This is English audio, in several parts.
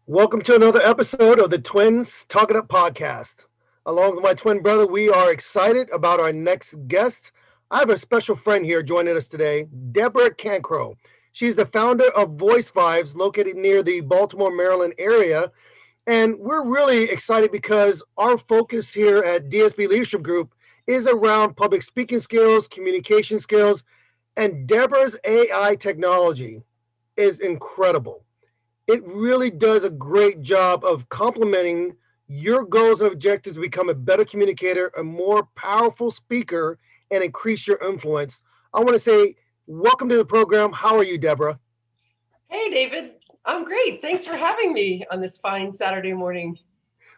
Welcome to another episode of the Twins Talk It Up podcast. Along with my twin brother, we are excited about our next guest. I have a special friend here joining us today, Debra Cancro. She's the founder of Voicevibes, located near the Baltimore, Maryland area. And we're really excited because our focus here at DSB Leadership Group is around public speaking skills, communication skills, and Debra's AI technology is incredible. It really does a great job of complementing your goals and objectives to become a better communicator, a more powerful speaker, and increase your influence. I want to say, welcome to the program. How are you, Debra? Hey, David. I'm great. Thanks for having me on this fine Saturday morning.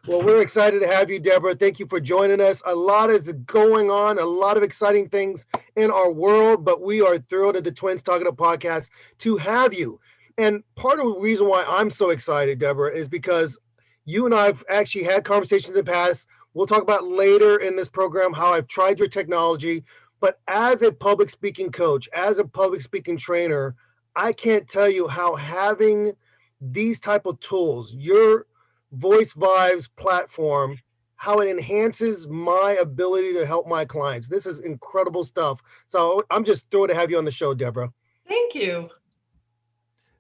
Well, we're excited to have you, Debra. Thank you for joining us. A lot is going on, a lot of exciting things in our world, but we are thrilled at the Twins Talking Up podcast to have you. And part of the reason why I'm so excited, Debra, is because you and I've actually had conversations in the past. We'll talk about later in this program how I've tried your technology. But as a public speaking coach, as a public speaking trainer, I can't tell you how having these type of tools, your Voice Vibes platform, how it enhances my ability to help my clients. This is incredible stuff. So I'm just thrilled to have you on the show, Debra. Thank you.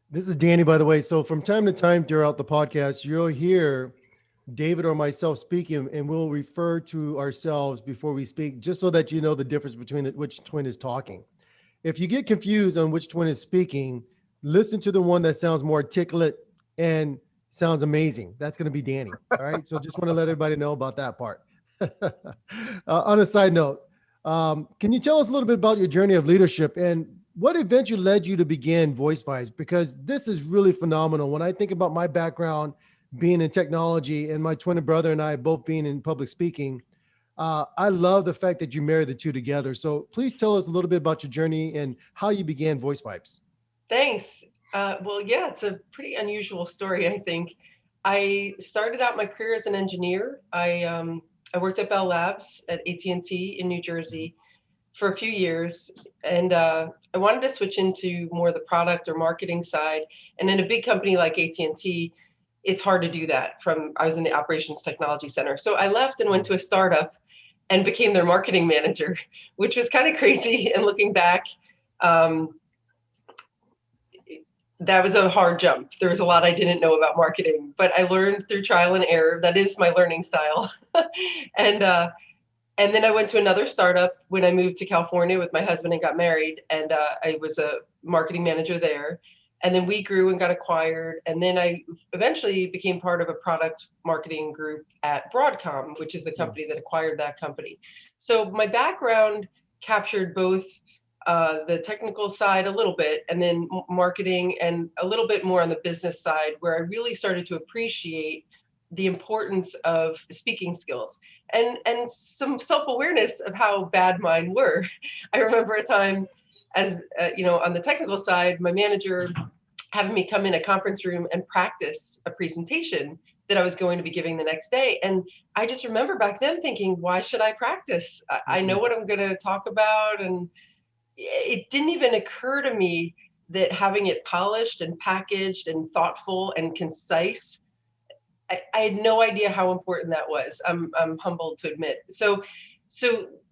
This is Danny, by the way. So from time to time throughout the podcast, you'll hear David or myself speaking, and we'll refer to ourselves before we speak, just so that you know the difference between which twin is talking. If you get confused on which twin is speaking, listen to the one that sounds more articulate and sounds amazing. That's going to be Danny. All right. So just want to let everybody know about that part. On a side note, can you tell us a little bit about your journey of leadership and what eventually led you to begin Voice Vibes? Because this is really phenomenal. When I think about my background being in technology and my twin brother and I both being in public speaking, I love the fact that you marry the two together. So please tell us a little bit about your journey and how you began Voice Vibes. Thanks. Yeah, it's a pretty unusual story, I think. I started out my career as an engineer. I worked at Bell Labs at AT&T in New Jersey for a few years, and I wanted to switch into more the product or marketing side. And in a big company like AT&T, it's hard to do that. I was in the operations technology center, so I left and went to a startup and became their marketing manager, which was kind of crazy. And looking back, um, that was a hard jump. There was a lot I didn't know about marketing, but I learned through trial and error. That is my learning style. and and then I went to another startup when I moved to California with my husband and got married, and I was a marketing manager there. And then we grew and got acquired, and then I eventually became part of a product marketing group at Broadcom, which is the company that acquired that company. So my background captured both the technical side a little bit, and then marketing, and a little bit more on the business side, where I really started to appreciate the importance of speaking skills and some self-awareness of how bad mine were. I remember a time as on the technical side, my manager having me come in a conference room and practice a presentation that I was going to be giving the next day. And I just remember back then thinking, why should I practice? I know what I'm going to talk about. And it didn't even occur to me that having it polished and packaged and thoughtful and concise, I had no idea how important that was. I'm humbled to admit. So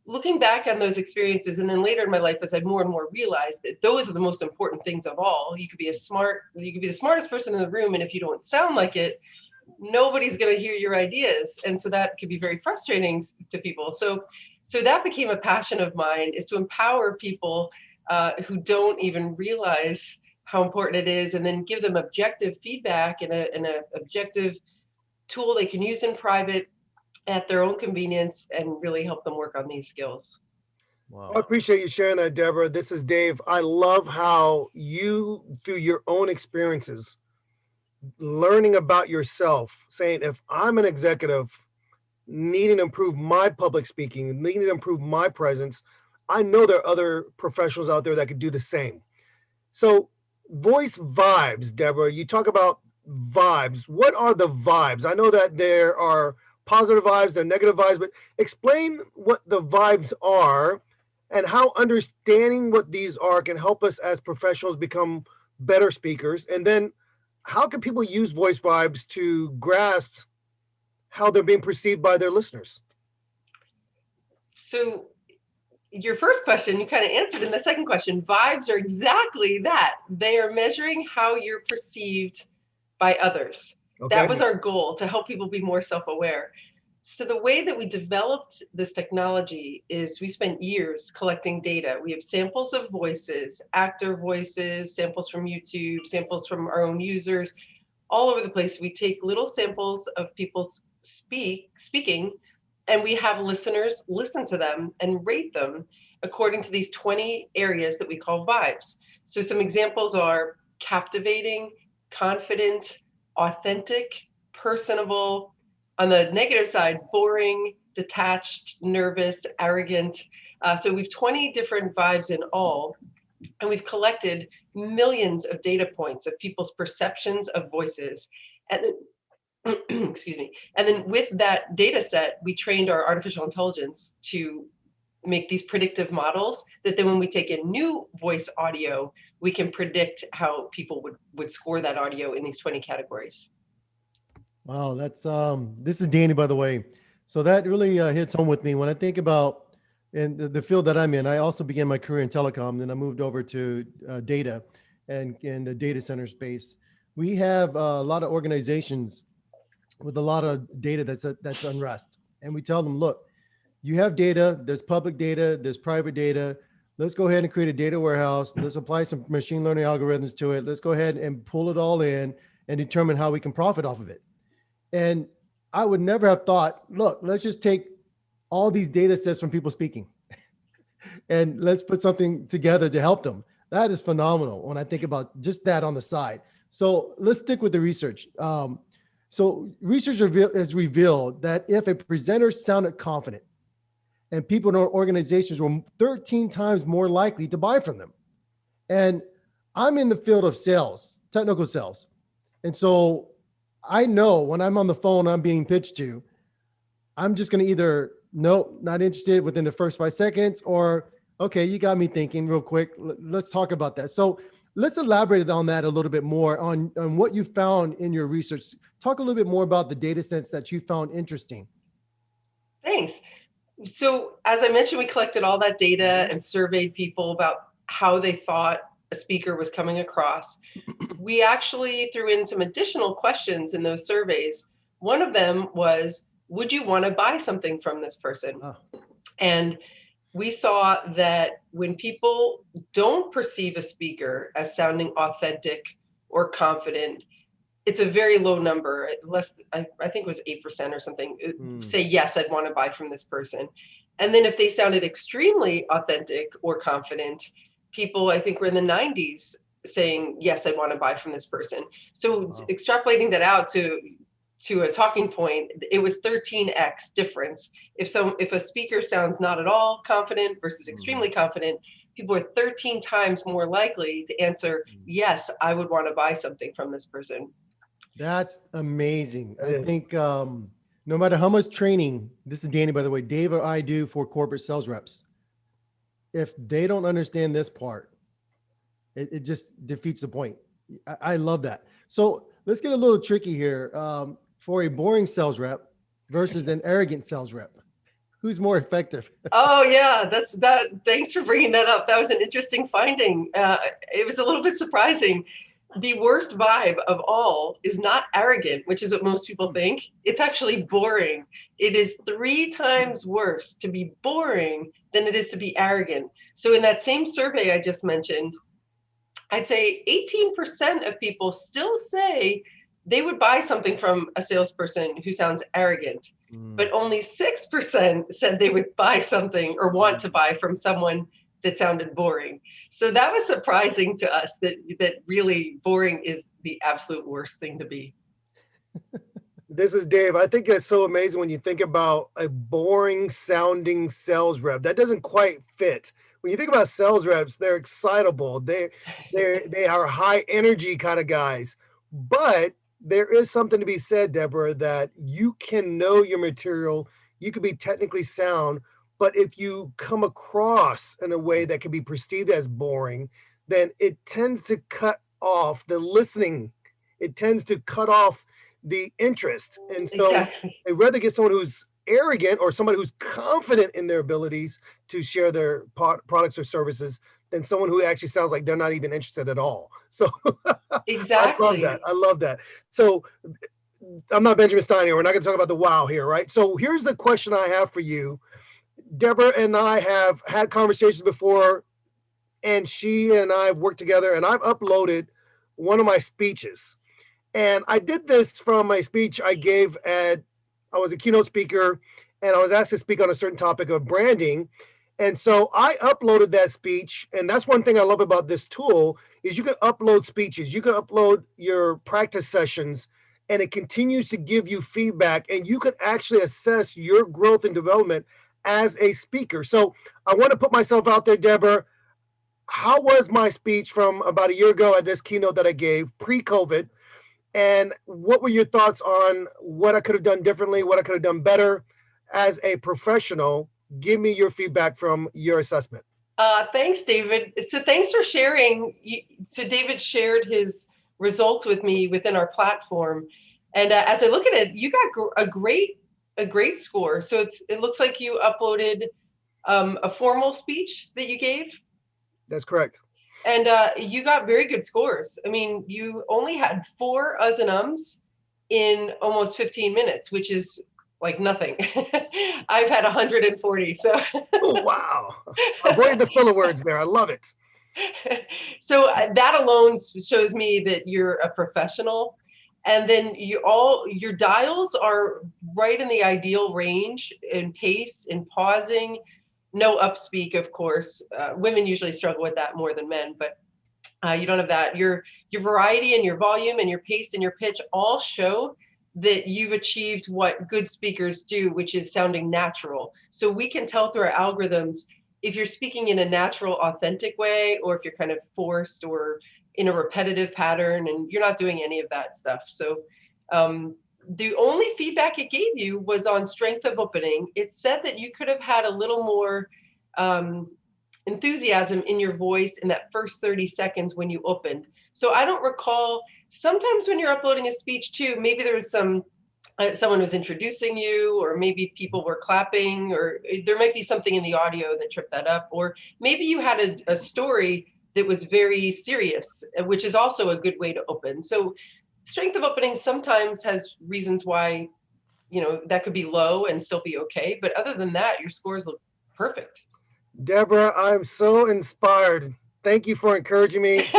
looking back on those experiences, and then later in my life, as I more and more realized that those are the most important things of all. You could be the smartest person in the room, and if you don't sound like it, nobody's going to hear your ideas, and so that could be very frustrating to people. So that became a passion of mine, is to empower people who don't even realize how important it is, and then give them objective feedback and a objective tool they can use in private at their own convenience, and really help them work on these skills. I Wow. appreciate you sharing that, Deborah. This is Dave. I love how you, through your own experiences, learning about yourself, saying, if I'm an executive needing to improve my public speaking, needing to improve my presence, I know there are other professionals out there that could do the same. So, voice vibes, Deborah, you talk about vibes. What are the vibes? I know that there are positive vibes, there are negative vibes, but explain what the vibes are and how understanding what these are can help us as professionals become better speakers. And then how can people use voice vibes to grasp how they're being perceived by their listeners? So your first question, you kind of answered in the second question. Vibes are exactly that. They are measuring how you're perceived by others. Okay. That was our goal, to help people be more self-aware. So the way that we developed this technology is we spent years collecting data. We have samples of voices, actor voices, samples from YouTube, samples from our own users, all over the place. We take little samples of people speaking, and we have listeners listen to them and rate them according to these 20 areas that we call vibes. So some examples are captivating, confident, authentic, personable. On the negative side, boring, detached, nervous, arrogant. So we've 20 different vibes in all, and we've collected millions of data points of people's perceptions of voices. And then, excuse me. And then with that data set, we trained our artificial intelligence to make these predictive models that then when we take in new voice audio, we can predict how people would score that audio in these 20 categories. Wow, that's this is Danny, by the way. So that really hits home with me when I think about in the field that I'm in. I also began my career in telecom, then I moved over to data and in the data center space. We have a lot of organizations with a lot of data that's unrest, and we tell them, look, you have data. There's public data. There's private data. Let's go ahead and create a data warehouse. Let's apply some machine learning algorithms to it. Let's go ahead and pull it all in and determine how we can profit off of it. And I would never have thought, look, let's just take all these data sets from people speaking and let's put something together to help them. That is phenomenal when I think about just that on the side. So let's stick with the research. So research has revealed that if a presenter sounded confident, and people in our organizations were 13 times more likely to buy from them. And I'm in the field of sales, technical sales. And so I know when I'm on the phone, I'm being pitched to, I'm just going to either, nope, not interested within the first 5 seconds, or, okay, you got me thinking real quick. Let's talk about that. So let's elaborate on that a little bit more on what you found in your research. Talk a little bit more about the data sets that you found interesting. Thanks. So as I mentioned, we collected all that data and surveyed people about how they thought a speaker was coming across. We actually threw in some additional questions in those surveys. One of them was, would you want to buy something from this person? Oh. And we saw that when people don't perceive a speaker as sounding authentic or confident, it's a very low number. Less, I think it was 8% or something. Say, yes, I'd want to buy from this person. And then if they sounded extremely authentic or confident, people, I think, were in the 90s saying, yes, I'd want to buy from this person. So extrapolating that out to a talking point, it was 13x difference. If a speaker sounds not at all confident versus extremely confident, people are 13 times more likely to answer, yes, I would want to buy something from this person. That's amazing. I think no matter how much training, this is Danny, by the way, Dave or I do for corporate sales reps, if they don't understand this part, it just defeats the point. I love that. So let's get a little tricky here. For a boring sales rep versus an arrogant sales rep, who's more effective? Oh yeah, that. Thanks for bringing that up. That was an interesting finding. It was a little bit surprising. The worst vibe of all is not arrogant, which is what most people think. It's actually boring. It is 3 times worse to be boring than it is to be arrogant. So in that same survey I just mentioned, I'd say 18% of people still say they would buy something from a salesperson who sounds arrogant, but only 6% said they would buy something or want to buy from someone that sounded boring. So that was surprising to us that really boring is the absolute worst thing to be. This is Dave. I think it's so amazing when you think about a boring sounding sales rep. That doesn't quite fit. When you think about sales reps, they're excitable. They are high energy kind of guys. But there is something to be said, Deborah, that you can know your material. You could be technically sound, but if you come across in a way that can be perceived as boring, then it tends to cut off the listening it tends to cut off the interest. And so Exactly. they rather get someone who's arrogant or somebody who's confident in their abilities to share their products or services than someone who actually sounds like they're not even interested at all. So I love that. Exactly. I love that. So I'm not Benjamin Stein here. We're not going to talk about the wow here, right? So here's the question I have for you. Deborah and I have had conversations before, and she and I have worked together, and I've uploaded one of my speeches. And I did this from my speech I gave I was a keynote speaker, and I was asked to speak on a certain topic of branding. And so I uploaded that speech. And that's one thing I love about this tool is you can upload speeches, you can upload your practice sessions, and it continues to give you feedback, and you can actually assess your growth and development as a speaker. So I want to put myself out there, Deborah. How was my speech from about a year ago at this keynote that I gave pre-COVID? And what were your thoughts on what I could have done differently, what I could have done better as a professional? Give me your feedback from your assessment. Thanks, David. So thanks for sharing. So David shared his results with me within our platform. And as I look at it, you got a great score. So it looks like you uploaded a formal speech that you gave. That's correct. And you got very good scores. I mean, you only had 4 uhs and ums in almost 15 minutes, which is like nothing. I've had 140. So, Oh, wow. Avoid the filler words there. I love it. So that alone shows me that you're a professional. And then your dials are right in the ideal range in pace, in pausing. No upspeak, of course. Women usually struggle with that more than men, but you don't have that. Your variety and your volume and your pace and your pitch all show that you've achieved what good speakers do, which is sounding natural. So we can tell through our algorithms if you're speaking in a natural, authentic way, or if you're kind of forced or in a repetitive pattern, and you're not doing any of that stuff. So the only feedback it gave you was on strength of opening. It said that you could have had a little more enthusiasm in your voice in that first 30 seconds when you opened. So I don't recall, sometimes when you're uploading a speech too, maybe there was someone was introducing you, or maybe people were clapping, or there might be something in the audio that tripped that up, or maybe you had a story that was very serious, which is also a good way to open. So strength of opening sometimes has reasons why, that could be low and still be okay. But other than that, your scores look perfect. Deborah, I'm so inspired. Thank you for encouraging me.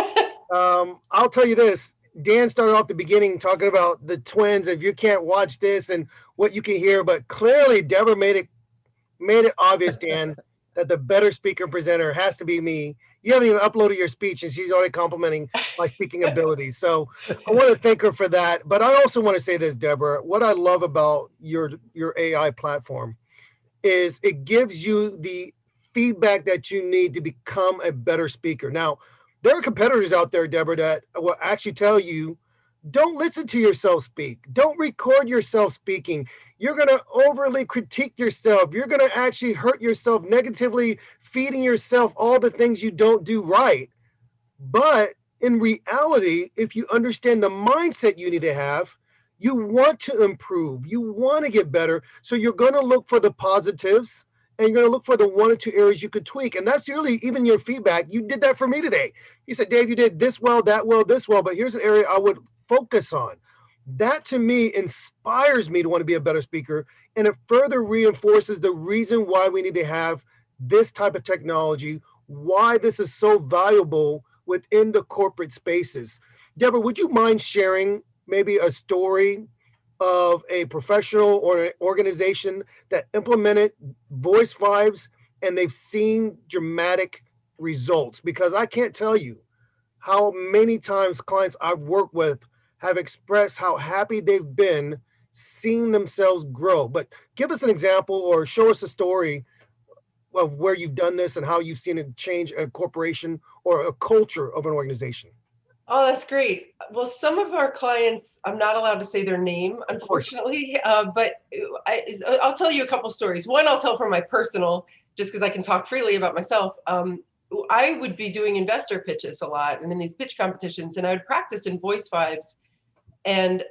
I'll tell you this. Dan started off the beginning talking about the twins. If you can't watch this and what you can hear, but clearly Deborah made it obvious, Dan, that the better speaker presenter has to be me. You haven't even uploaded your speech, and she's already complimenting my speaking abilities. So I want to thank her for that. But I also want to say this, Deborah. What I love about your AI platform is it gives you the feedback that you need to become a better speaker. Now, there are competitors out there, Deborah, that will actually tell you, don't listen to yourself speak. Don't record yourself speaking. You're going to overly critique yourself. You're going to actually hurt yourself negatively, feeding yourself all the things you don't do right. But in reality, if you understand the mindset you need to have, you want to improve, you want to get better. So you're going to look for the positives, and you're going to look for the 1 or 2 areas you could tweak. And that's really even your feedback. You did that for me today. You said, Dave, you did this well, that well, this well, but here's an area I would focus on. That to me inspires me to want to be a better speaker. And it further reinforces the reason why we need to have this type of technology, why this is so valuable within the corporate spaces. Deborah, would you mind sharing maybe a story of a professional or an organization that implemented Voicevibes and they've seen dramatic results? Because I can't tell you how many times clients I've worked with have expressed how happy they've been seeing themselves grow. But give us an example or show us a story of where you've done this and how you've seen it change a corporation or a culture of an organization. Oh, that's great. Well, some of our clients, I'm not allowed to say their name, unfortunately, but I'll tell you a couple stories. One I'll tell from my personal, just because I can talk freely about myself. I would be doing investor pitches a lot and in these pitch competitions, and I would practice in Voicevibes And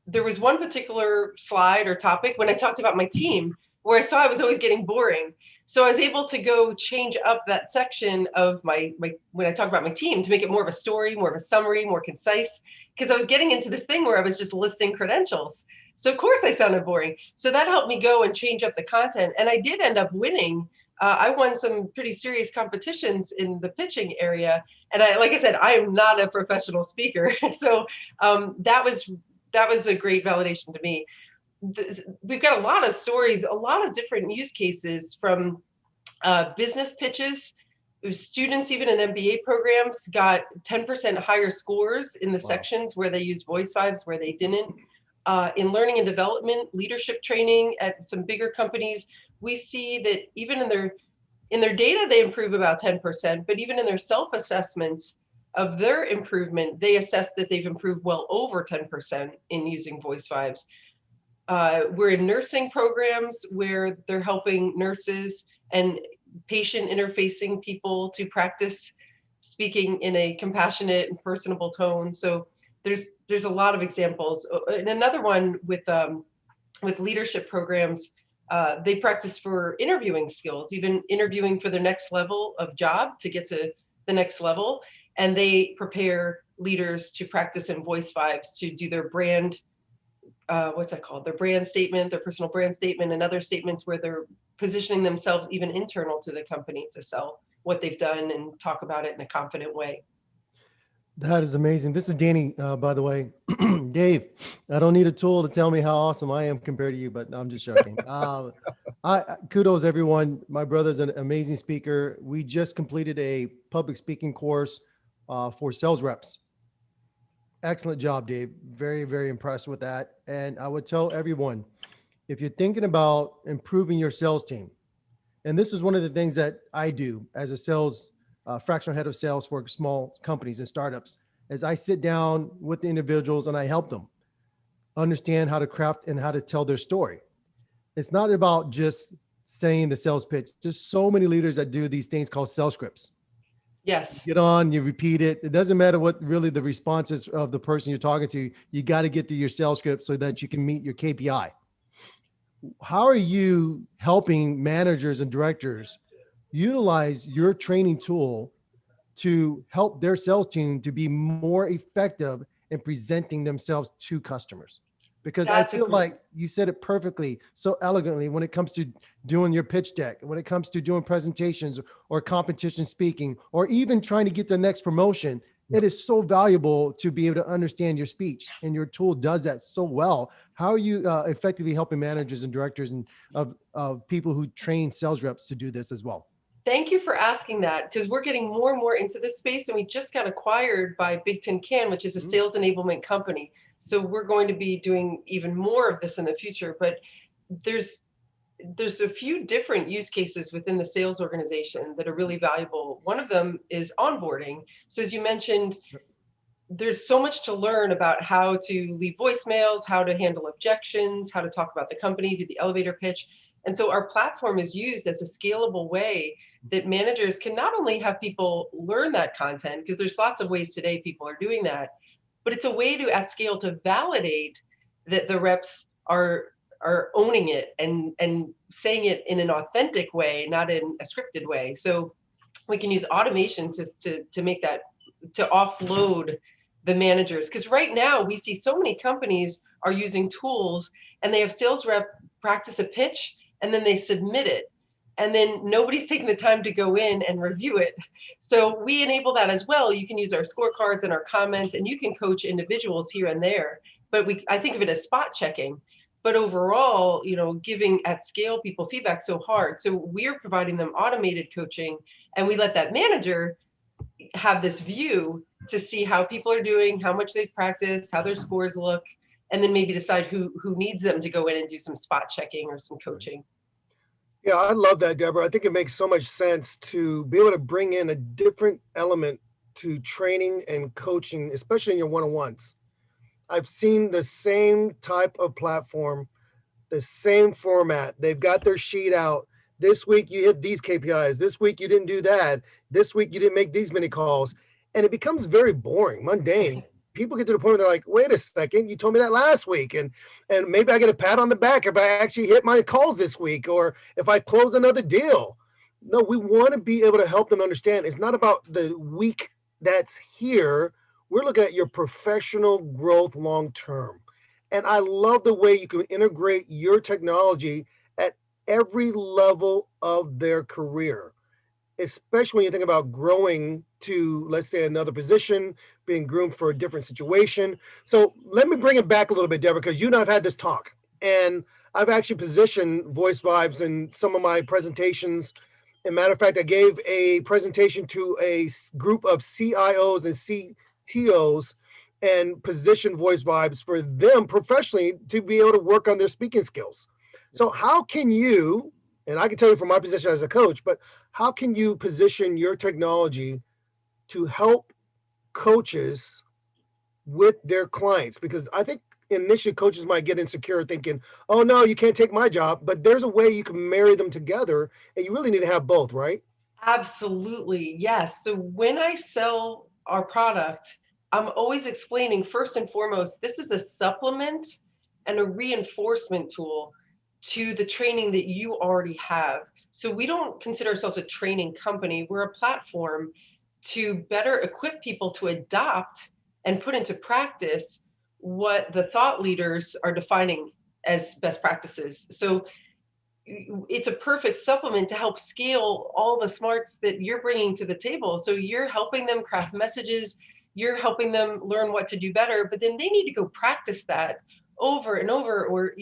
there was one particular slide or topic when I talked about my team where I saw I was always getting boring. So I was able to go change up that section of my when I talk about my team to make it more of a story, more of a summary, more concise, because I was getting into this thing where I was just listing credentials. So of course I sounded boring. So that helped me go and change up the content. And I did end up winning. I won some pretty serious competitions in the pitching area. And like I said, I am not a professional speaker. So that was a great validation to me. We've got a lot of stories, a lot of different use cases from business pitches. Students, even in MBA programs, got 10% higher scores in the sections where they used Voicevibes, where they didn't. In learning and development, leadership training at some bigger companies, we see that even in their data, they improve about 10%, but even in their self-assessments of their improvement, they assess that they've improved well over 10% in using Voicevibes. We're in nursing programs where they're helping nurses and patient interfacing people to practice speaking in a compassionate and personable tone. So there's a lot of examples. And another one with leadership programs, they practice for interviewing skills, even interviewing for their next level of job to get to the next level. And they prepare leaders to practice in Voicevibes to do their brand, what's that called? Their brand statement, their personal brand statement, and other statements where they're positioning themselves even internal to the company to sell what they've done and talk about it in a confident way. That is amazing. This is Danny, by the way. Dave, I don't need a tool to tell me how awesome I am compared to you, but I'm just joking. Kudos, everyone. My brother's an amazing speaker. We just completed a public speaking course for sales reps. Excellent job, Dave. Very, very impressed with that. And I would tell everyone, if you're thinking about improving your sales team, and this is one of the things that I do as a sales fractional head of sales for small companies and startups, as I sit down with the individuals and I help them understand how to craft and how to tell their story. It's not about just saying the sales pitch. Just so many leaders that do these things called sales scripts. Yes. You get on, you repeat it. It doesn't matter what really the response is of the person you're talking to. You got to get to your sales script so that you can meet your KPI. How are you helping managers and directors utilize your training tool to help their sales team to be more effective in presenting themselves to customers? Because I feel like you said it perfectly, so elegantly when it comes to doing your pitch deck, when it comes to doing presentations or competition speaking, or even trying to get the next promotion. It is so valuable to be able to understand your speech, and your tool does that so well. How are you effectively helping managers and directors and of people who train sales reps to do this as well? Thank you for asking that, because we're getting more and more into this space, and we just got acquired by Big Tin Can, which is a sales enablement company. So we're going to be doing even more of this in the future. But there's a few different use cases within the sales organization that are really valuable. One of them is onboarding. So as you mentioned, there's so much to learn about how to leave voicemails, how to handle objections, how to talk about the company, do the elevator pitch. And so our platform is used as a scalable way that managers can not only have people learn that content, because there's lots of ways today people are doing that, but it's a way to, at scale, to validate that the reps are owning it and saying it in an authentic way, not in a scripted way. So we can use automation to make that, to offload the managers. Because right now we see so many companies are using tools and they have sales rep practice a pitch and then they submit it. And then nobody's taking the time to go in and review it. So we enable that as well. You can use our scorecards and our comments, and you can coach individuals here and there. But I think of it as spot checking. But overall, giving at scale people feedback so hard. So we're providing them automated coaching, and we let that manager have this view to see how people are doing, how much they've practiced, how their scores look, and then maybe decide who needs them to go in and do some spot checking or some coaching. Yeah, I love that, Deborah. I think it makes so much sense to be able to bring in a different element to training and coaching, especially in your one-on-ones. I've seen the same type of platform, the same format. They've got their sheet out. This week you hit these KPIs. This week you didn't do that. This week you didn't make these many calls. And it becomes very boring, mundane. people get to the point where they're like, wait a second, you told me that last week. And maybe I get a pat on the back if I actually hit my calls this week, or if I close another deal. No, we want to be able to help them understand it's not about the week that's here. We're looking at your professional growth long term. And I love the way you can integrate your technology at every level of their career, especially when you think about growing to, let's say, another position, being groomed for a different situation. So let me bring it back a little bit, Debra, because you and I have had this talk, and I've actually positioned Voice Vibes in some of my presentations. As a matter of fact, I gave a presentation to a group of CIOs and CTOs and positioned Voice Vibes for them professionally to be able to work on their speaking skills. So how can you, and I can tell you from my position as a coach, but how can you position your technology to help coaches with their clients? Because I think initially coaches might get insecure thinking, oh no, you can't take my job, but there's a way you can marry them together, and you really need to have both, right? Absolutely. Yes. So when I sell our product, I'm always explaining first and foremost, this is a supplement and a reinforcement tool to the training that you already have. So we don't consider ourselves a training company. We're a platform to better equip people to adopt and put into practice what the thought leaders are defining as best practices. So it's a perfect supplement to help scale all the smarts that you're bringing to the table. So you're helping them craft messages, you're helping them learn what to do better, but then they need to go practice that over and over, or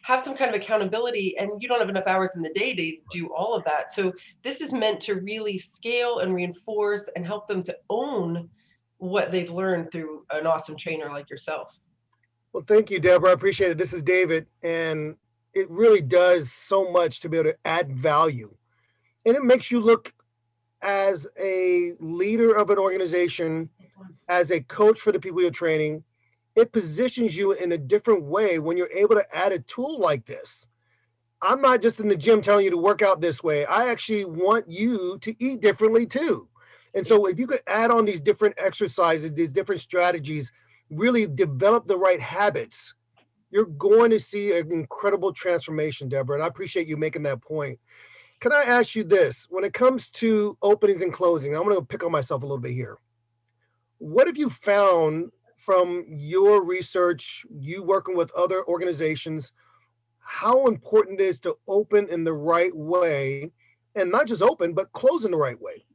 have some kind of accountability, and you don't have enough hours in the day to do all of that. So this is meant to really scale and reinforce and help them to own what they've learned through an awesome trainer like yourself. Well, thank you, Debra. I appreciate it. This is David, and it really does so much to be able to add value. And it makes you look as a leader of an organization, as a coach for the people you're training. It positions you in a different way when you're able to add a tool like this. I'm not just in the gym telling you to work out this way. I actually want you to eat differently too. And so if you could add on these different exercises, these different strategies, really develop the right habits, you're going to see an incredible transformation, Debra. And I appreciate you making that point. Can I ask you this? When it comes to openings and closing, I'm going to pick on myself a little bit here. What have you found from your research, you working with other organizations, how important it is to open in the right way, and not just open, but close in the right way?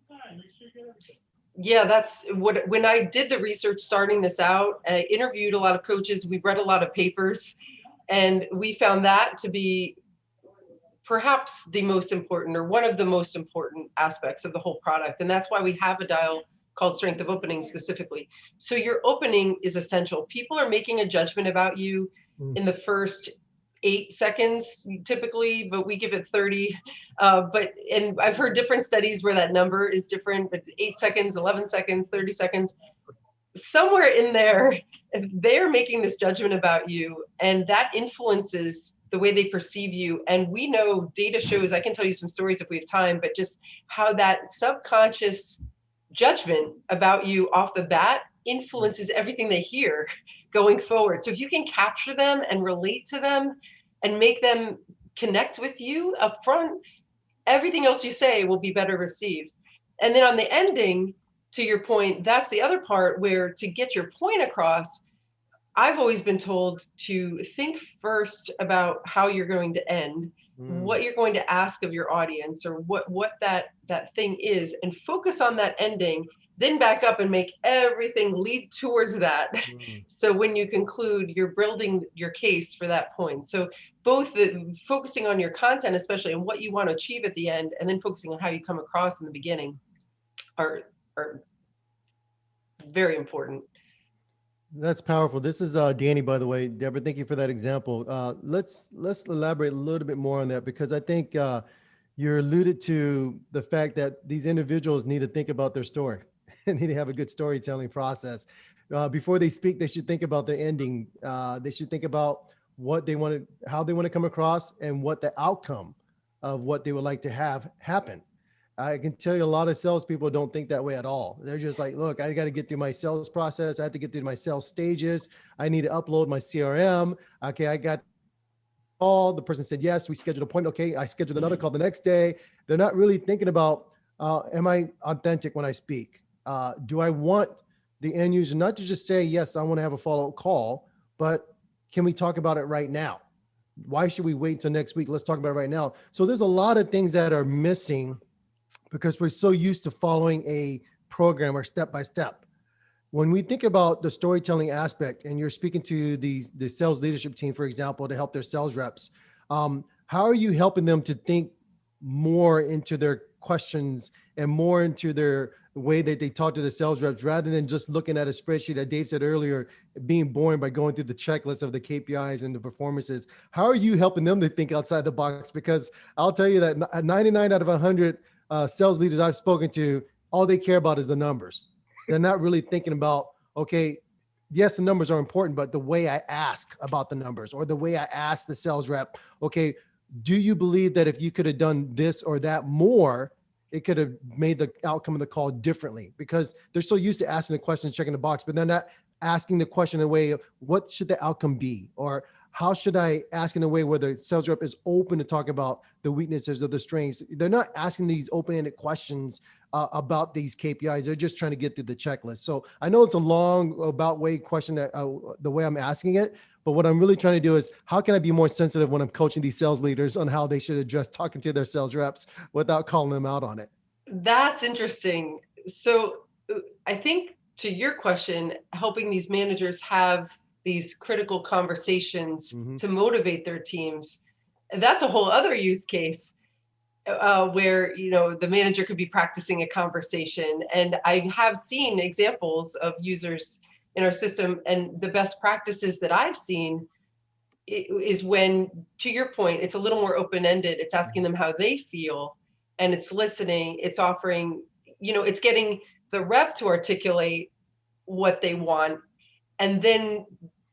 Yeah, that's what, when I did the research starting this out, I interviewed a lot of coaches, we read a lot of papers, and we found that to be perhaps the most important, or one of the most important aspects of the whole product. And that's why we have a dial called Strength of Opening specifically. So your opening is essential. People are making a judgment about you in the first 8 seconds typically, but we give it 30. And I've heard different studies where that number is different, but 8 seconds, 11 seconds, 30 seconds, somewhere in there, they're making this judgment about you, and that influences the way they perceive you. And we know data shows, I can tell you some stories if we have time, but just how that subconscious judgment about you off the bat influences everything they hear going forward. So if you can capture them and relate to them and make them connect with you up front, everything else you say will be better received. And then on the ending, to your point, that's the other part where, to get your point across, I've always been told to think first about how you're going to end, what you're going to ask of your audience, or what that thing is, and focus on that ending, then back up and make everything lead towards that. So when you conclude, you're building your case for that point. So both focusing on your content, especially, and what you want to achieve at the end, and then focusing on how you come across in the beginning are very important. That's powerful. This is Danny, by the way. Debra, thank you for that example. Let's elaborate a little bit more on that, because I think you're alluded to the fact that these individuals need to think about their story and need to have a good storytelling process. Before they speak, they should think about their ending. They should think about what they want to, how they want to come across, and what the outcome of what they would like to have happen. I can tell you a lot of salespeople don't think that way at all. They're just like, look, I got to get through my sales process. I have to get through my sales stages. I need to upload my CRM. Okay, I got call. The person said yes. We scheduled an appointment. Okay, I scheduled another call the next day. They're not really thinking about, am I authentic when I speak? Do I want the end user not to just say yes, I want to have a follow-up call, but can we talk about it right now? Why should we wait till next week? Let's talk about it right now. So there's a lot of things that are missing because we're so used to following a program or step by step. When we think about the storytelling aspect and you're speaking to the sales leadership team, for example, to help their sales reps, how are you helping them to think more into their questions and more into their way that they talk to the sales reps rather than just looking at a spreadsheet that Dave said earlier, being boring by going through the checklist of the KPIs and the performances? How are you helping them to think outside the box? Because I'll tell you that 99 out of 100 sales leaders I've spoken to, all they care about is the numbers. They're not really thinking about, okay, yes, the numbers are important, but the way I ask about the numbers or the way I ask the sales rep, okay, do you believe that if you could have done this or that more, it could have made the outcome of the call differently? Because they're so used to asking the question, checking the box, but they're not asking the question in a way of what should the outcome be? Or how should I ask in a way where the sales rep is open to talk about the weaknesses or the strengths? They're not asking these open-ended questions about these KPIs. They're just trying to get through the checklist. So I know it's a long about way question that the way I'm asking it, but what I'm really trying to do is how can I be more sensitive when I'm coaching these sales leaders on how they should address talking to their sales reps without calling them out on it? That's interesting. So I think to your question, helping these managers have these critical conversations to motivate their teams, that's a whole other use case where, you know, the manager could be practicing a conversation. And I have seen examples of users in our system, and the best practices that I've seen is when, to your point, it's a little more open-ended. It's asking them how they feel, and it's listening. It's offering, you know, it's getting the rep to articulate what they want, and then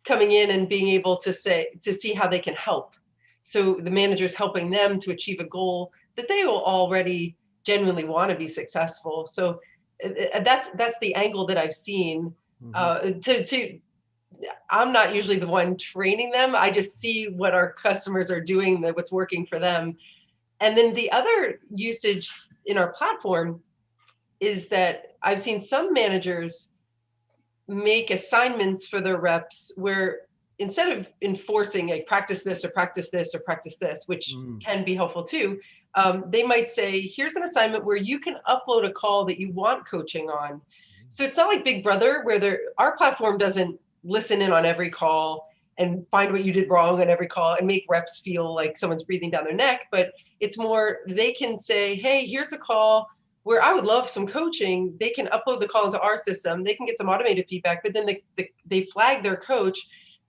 coming in and being able to see how they can help. So the manager's helping them to achieve a goal that they will already genuinely want to be successful. So that's the angle that I've seen. I'm not usually the one training them. I just see what our customers are doing, what's working for them. And then the other usage in our platform is that I've seen some managers make assignments for their reps where instead of enforcing like practice this or practice this or practice this, which can be helpful too, they might say, here's an assignment where you can upload a call that you want coaching on. So it's not like Big Brother where our platform doesn't listen in on every call and find what you did wrong on every call and make reps feel like someone's breathing down their neck. But it's more, they can say, hey, here's a call where I would love some coaching. They can upload the call into our system. They can get some automated feedback, but then they flag their coach.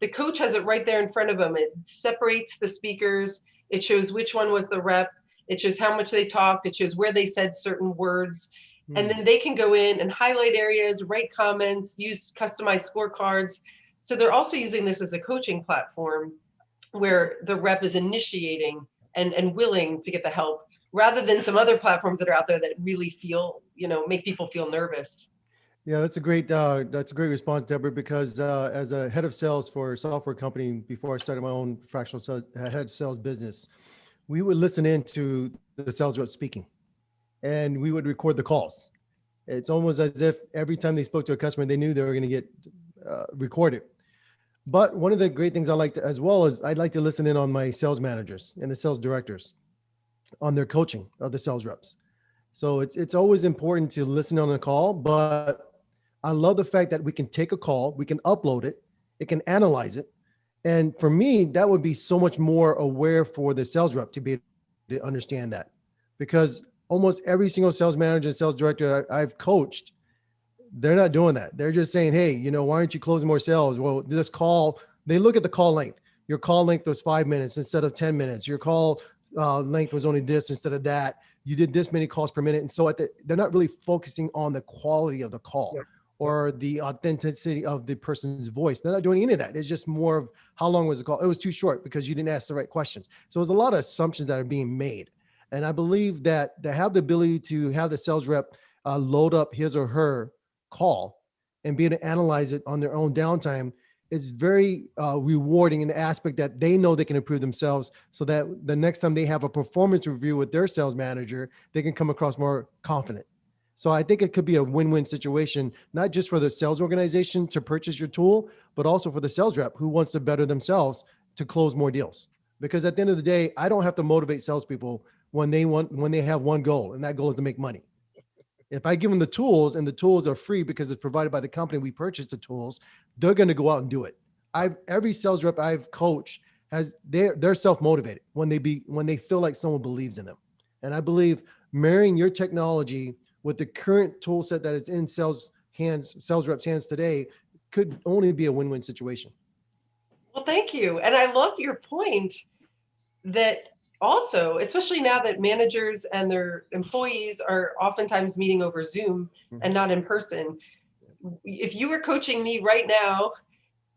The coach has it right there in front of them. It separates the speakers. It shows which one was the rep. It shows how much they talked. It shows where they said certain words. And then they can go in and highlight areas, write comments, use customized scorecards. So they're also using this as a coaching platform where the rep is initiating and willing to get the help, rather than some other platforms that are out there that really feel, you know, make people feel nervous. Yeah, that's a great response, Deborah, because as a head of sales for a software company, before I started my own fractional head of sales business, we would listen in to the sales rep speaking and we would record the calls. It's almost as if every time they spoke to a customer, they knew they were going to get recorded. But one of the great things I like to, as well as I'd like to listen in on my sales managers and the sales directors on their coaching of the sales reps. So it's always important to listen on the call, but I love the fact that we can take a call, we can upload it, it can analyze it. And for me, that would be so much more aware for the sales rep to be able to understand that, because almost every single sales manager and sales director I've coached, they're not doing that. They're just saying, hey, you know, why aren't you closing more sales? Well, this call, they look at the call length. Your call length was 5 minutes instead of 10 minutes. Your call length was only this instead of that. You did this many calls per minute. And so they're not really focusing on the quality of the call or the authenticity of the person's voice. They're not doing any of that. It's just more of how long was the call? It was too short because you didn't ask the right questions. So there's a lot of assumptions that are being made. And I believe that to have the ability to have the sales rep load up his or her call and be able to analyze it on their own downtime is very rewarding in the aspect that they know they can improve themselves, so that the next time they have a performance review with their sales manager, they can come across more confident. So I think it could be a win-win situation, not just for the sales organization to purchase your tool, but also for the sales rep who wants to better themselves to close more deals. Because at the end of the day, I don't have to motivate salespeople when they have one goal, and that goal is to make money. If I give them the tools and the tools are free because it's provided by the company, we purchased the tools, they're going to go out and do it. Every sales rep I've coached they're self-motivated when they feel like someone believes in them. And I believe marrying your technology with the current tool set that is in sales reps hands today could only be a win-win situation. Well, thank you. And I love your point that also, especially now that managers and their employees are oftentimes meeting over Zoom and not in person. If you were coaching me right now,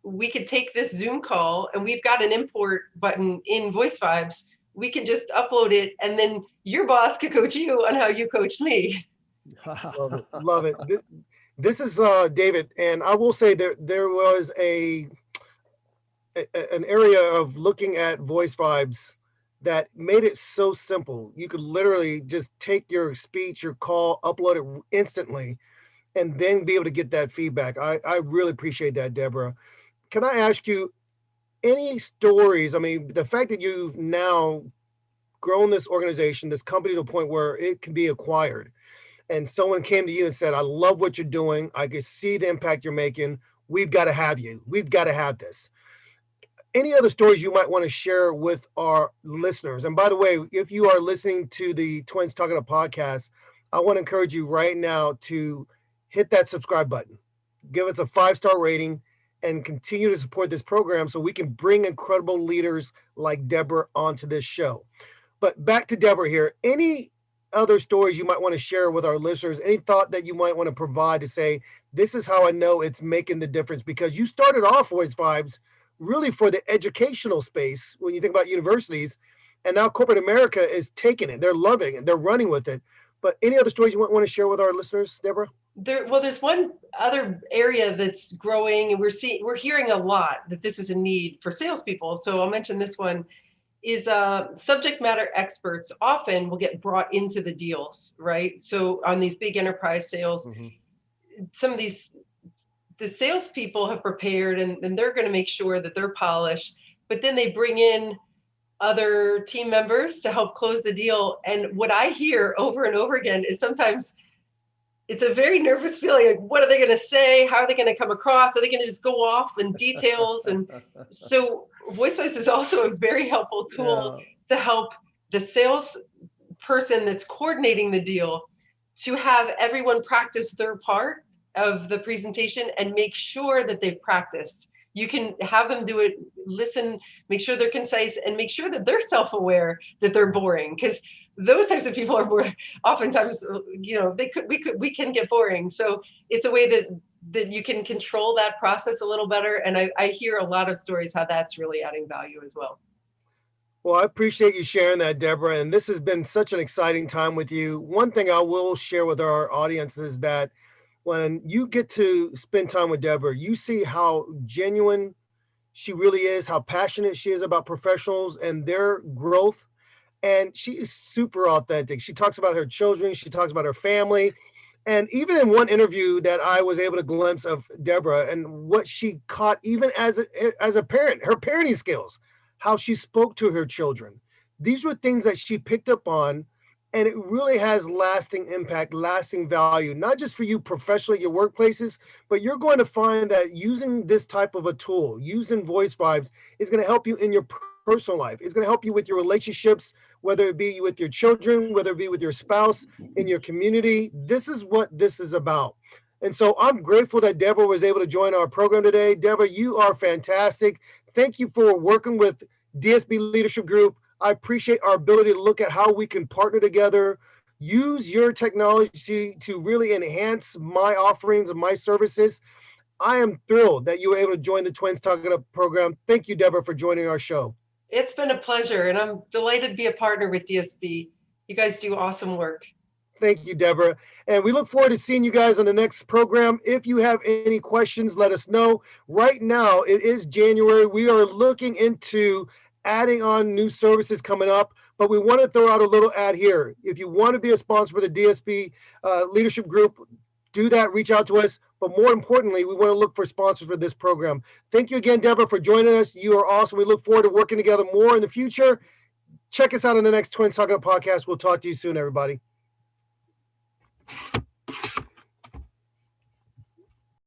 we could take this Zoom call, and we've got an import button in Voicevibes. We could just upload it, and then your boss could coach you on how you coached me. Love it. Love it. This is David, and I will say there was an area of looking at Voicevibes that made it so simple. You could literally just take your speech, your call, upload it instantly, and then be able to get that feedback. I really appreciate that, Deborah. Can I ask you any stories? I mean, the fact that you've now grown this organization, this company to a point where it can be acquired, and someone came to you and said, I love what you're doing. I can see the impact you're making. We've got to have you. We've got to have this. Any other stories you might want to share with our listeners? And by the way, if you are listening to the Twins Talking Up podcast, I want to encourage you right now to hit that subscribe button, give us a 5-star rating, and continue to support this program so we can bring incredible leaders like Debra onto this show. But back to Debra here. Any other stories you might want to share with our listeners? Any thought that you might want to provide to say, this is how I know it's making the difference? Because you started off Voicevibes really for the educational space when you think about universities, and now corporate America is taking it. They're loving it. They're running with it. But any other stories you want to share with our listeners, Debra? There's one other area that's growing, and we're hearing a lot that this is a need for salespeople. So I'll mention this one is subject matter experts often will get brought into the deals, right? So on these big enterprise sales, some of the salespeople have prepared, and they're going to make sure that they're polished, but then they bring in other team members to help close the deal. And what I hear over and over again is sometimes it's a very nervous feeling. Like, what are they going to say? How are they going to come across? Are they going to just go off in details? And so Voicevibes is also a very helpful tool to help the sales person that's coordinating the deal to have everyone practice their part of the presentation and make sure that they've practiced. You can have them do it, listen, make sure they're concise, and make sure that they're self-aware that they're boring, because those types of people are more oftentimes, we can get boring. So it's a way that you can control that process a little better. And I hear a lot of stories how that's really adding value as well. Well, I appreciate you sharing that, Debra. And this has been such an exciting time with you. One thing I will share with our audience is that when you get to spend time with Debra, you see how genuine she really is, how passionate she is about professionals and their growth. And she is super authentic. She talks about her children. She talks about her family. And even in one interview that I was able to glimpse of Debra and what she caught, even as a parent, her parenting skills, how she spoke to her children. These were things that she picked up on, and it really has lasting impact, lasting value, not just for you professionally at your workplaces, but you're going to find that using this type of a tool, using Voicevibes, is going to help you in your personal life. It's going to help you with your relationships, whether it be with your children, whether it be with your spouse, in your community. This is what this is about. And so I'm grateful that Debra was able to join our program today. Debra, you are fantastic. Thank you for working with DSB Leadership Group. I appreciate our ability to look at how we can partner together, use your technology to really enhance my offerings and my services. I am thrilled that you were able to join the Twins Talking Up program. Thank you, Debra, for joining our show. It's been a pleasure, and I'm delighted to be a partner with DSB. You guys do awesome work. Thank you, Deborah. And we look forward to seeing you guys on the next program. If you have any questions, let us know. Right now, it is January. We are looking into adding on new services coming up, but we want to throw out a little ad here. If you want to be a sponsor for the DSP leadership group, do that. Reach out to us. But more importantly, we want to look for sponsors for this program. Thank you again, Deborah, for joining us. You are awesome. We look forward to working together more in the future. Check us out on the next Twins Talking Up podcast. We'll talk to you soon, everybody.